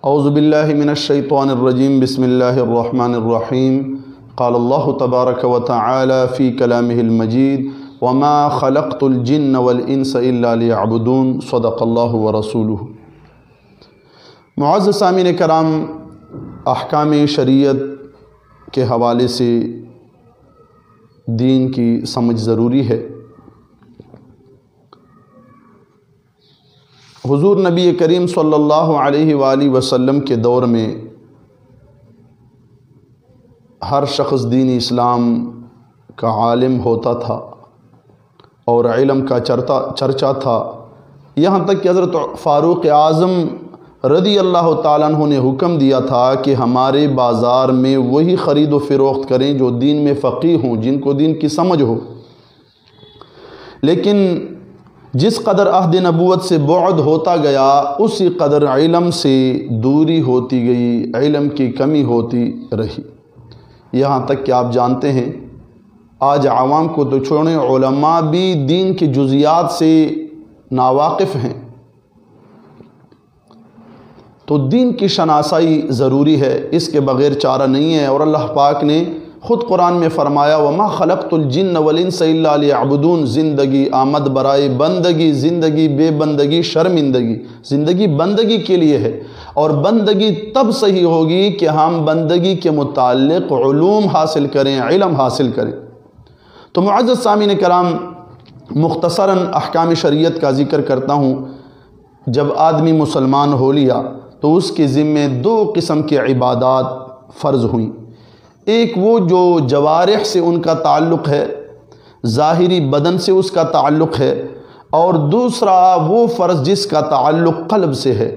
اعوذ باللہ من الشیطان الرجیم بسم اللہ الرحمن الرحیم قال اللہ تبارک و تعالی فی کلامہ المجید وما خلقت الجن والانس الا لیعبدون صدق اللہ ورسولہ۔ معزز سامعین کرام، احکام شریعت کے حوالے سے دین کی سمجھ ضروری ہے۔ حضور نبی کریم صلی اللہ علیہ وآلہ وسلم کے دور میں ہر شخص دین اسلام کا عالم ہوتا تھا اور علم کا چرچا تھا، یہاں تک کہ حضرت فاروق اعظم رضی اللہ تعالیٰ عنہ نے حکم دیا تھا کہ ہمارے بازار میں وہی خرید و فروخت کریں جو دین میں فقیہ ہوں، جن کو دین کی سمجھ ہو۔ لیکن جس قدر عہد نبوت سے بعد ہوتا گیا، اسی قدر علم سے دوری ہوتی گئی، علم کی کمی ہوتی رہی، یہاں تک کہ آپ جانتے ہیں آج عوام کو تو چھوڑیں، علماء بھی دین کی جزیات سے ناواقف ہیں۔ تو دین کی شناسائی ضروری ہے، اس کے بغیر چارہ نہیں ہے۔ اور اللہ پاک نے خود قرآن میں فرمایا وما خلقت الجن والانس الا لیعبدون، زندگی آمد برائے بندگی، زندگی بے بندگی شرمندگی، زندگی بندگی کے لیے ہے، اور بندگی تب صحیح ہوگی کہ ہم بندگی کے متعلق علوم حاصل کریں، علم حاصل کریں۔ تو معزز سامعین کرام، مختصراً احکام شریعت کا ذکر کرتا ہوں۔ جب آدمی مسلمان ہو لیا تو اس کے ذمے دو قسم کی عبادات فرض ہوئیں، ایک وہ جو جوارح سے ان کا تعلق ہے، ظاہری بدن سے اس کا تعلق ہے، اور دوسرا وہ فرض جس کا تعلق قلب سے ہے،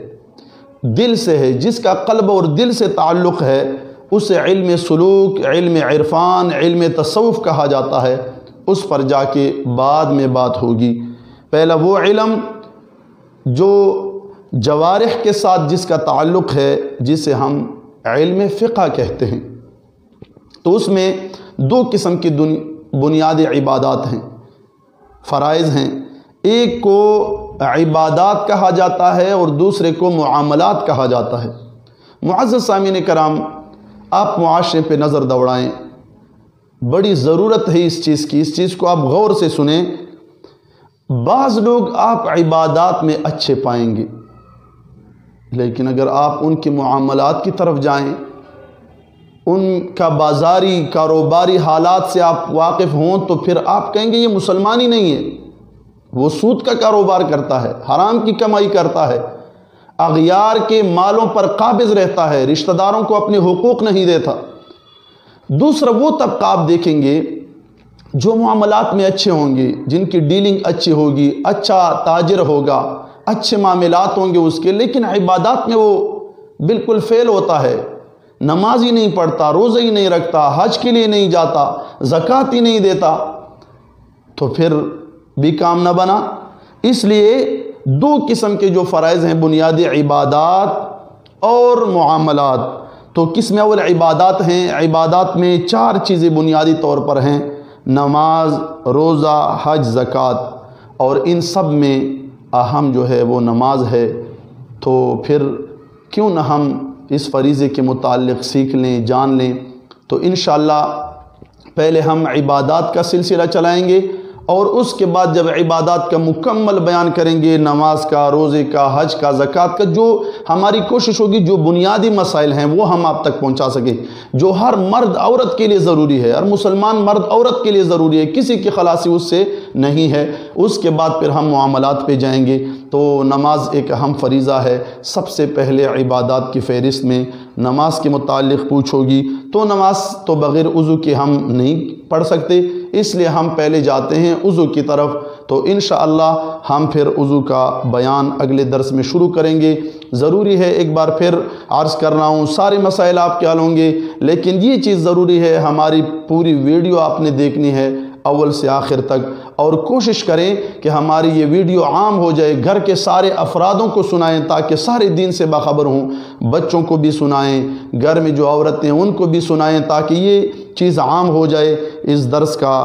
دل سے ہے۔ جس کا قلب اور دل سے تعلق ہے اسے علم سلوک، علم عرفان، علم تصوف کہا جاتا ہے، اس پر جا کے بعد میں بات ہوگی۔ پہلا وہ علم جو جوارح کے ساتھ جس کا تعلق ہے، جسے ہم علم فقہ کہتے ہیں، تو اس میں دو قسم کی بنیادی عبادات ہیں، فرائض ہیں۔ ایک کو عبادات کہا جاتا ہے اور دوسرے کو معاملات کہا جاتا ہے۔ معزز سامعین کرام، آپ معاشرے پہ نظر دوڑائیں، بڑی ضرورت ہے اس چیز کی، اس چیز کو آپ غور سے سنیں۔ بعض لوگ آپ عبادات میں اچھے پائیں گے، لیکن اگر آپ ان کے معاملات کی طرف جائیں، ان کا بازاری کاروباری حالات سے آپ واقف ہوں، تو پھر آپ کہیں گے یہ مسلمان ہی نہیں ہے، وہ سود کا کاروبار کرتا ہے، حرام کی کمائی کرتا ہے، اغیار کے مالوں پر قابض رہتا ہے، رشتہ داروں کو اپنے حقوق نہیں دیتا۔ دوسرا وہ طبقہ آپ دیکھیں گے جو معاملات میں اچھے ہوں گے، جن کی ڈیلنگ اچھی ہوگی، اچھا تاجر ہوگا، اچھے معاملات ہوں گے اس کے، لیکن عبادات میں وہ بالکل فیل ہوتا ہے، نماز ہی نہیں پڑھتا، روزہ ہی نہیں رکھتا، حج کے لیے نہیں جاتا، زکوٰۃ ہی نہیں دیتا، تو پھر بھی کام نہ بنا۔ اس لیے دو قسم کے جو فرائض ہیں، بنیادی عبادات اور معاملات۔ تو قسم اول عبادات ہیں۔ عبادات میں چار چیزیں بنیادی طور پر ہیں، نماز، روزہ، حج، زکوٰۃ، اور ان سب میں اہم جو ہے وہ نماز ہے۔ تو پھر کیوں نہ ہم اس فریضے کے متعلق سیکھ لیں، جان لیں۔ تو انشاءاللہ پہلے ہم عبادات کا سلسلہ چلائیں گے، اور اس کے بعد جب عبادات کا مکمل بیان کریں گے، نماز کا، روزے کا، حج کا، زکوٰۃ کا، جو ہماری کوشش ہوگی جو بنیادی مسائل ہیں وہ ہم آپ تک پہنچا سکیں، جو ہر مرد عورت کے لیے ضروری ہے، ہر مسلمان مرد عورت کے لیے ضروری ہے، کسی کی خلاصی اس سے نہیں ہے۔ اس کے بعد پھر ہم معاملات پہ جائیں گے۔ تو نماز ایک اہم فریضہ ہے۔ سب سے پہلے عبادات کی فہرست میں نماز کے متعلق پوچھو گی تو نماز تو بغیر وضو کے ہم نہیں پڑھ سکتے، اس لیے ہم پہلے جاتے ہیں وضو کی طرف۔ تو انشاءاللہ ہم پھر وضو کا بیان اگلے درس میں شروع کریں گے۔ ضروری ہے، ایک بار پھر عرض کر رہا ہوں، سارے مسائل آپ کیا لوں گے، لیکن یہ چیز ضروری ہے، ہماری پوری ویڈیو آپ نے دیکھنی ہے اول سے آخر تک، اور کوشش کریں کہ ہماری یہ ویڈیو عام ہو جائے، گھر کے سارے افرادوں کو سنائیں تاکہ سارے دین سے باخبر ہوں، بچوں کو بھی سنائیں، گھر میں جو عورتیں ان کو بھی سنائیں تاکہ یہ چیز عام ہو جائے۔ اس درس کا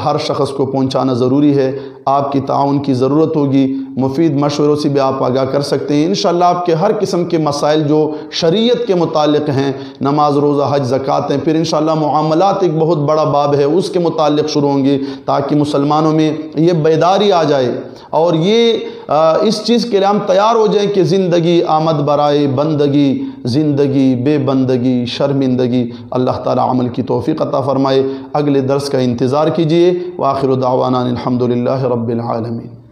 ہر شخص کو پہنچانا ضروری ہے۔ آپ کی تعاون کی ضرورت ہوگی، مفید مشوروں سے بھی آپ آگاہ کر سکتے ہیں۔ انشاءاللہ آپ کے ہر قسم کے مسائل جو شریعت کے متعلق ہیں، نماز، روزہ، حج، زکوٰۃ ہیں، پھر انشاءاللہ معاملات ایک بہت بڑا باب ہے، اس کے متعلق شروع ہوں گے، تاکہ مسلمانوں میں یہ بیداری آ جائے اور یہ اس چیز کے لیے ہم تیار ہو جائیں کہ زندگی آمد برائے بندگی، زندگی بے بندگی شرمندگی۔ اللہ تعالی عمل کی توفیق عطا فرمائے۔ اگلے درس کا انتظار کیجئے۔ وآخر دعوانا الحمدللہ رب العالمین۔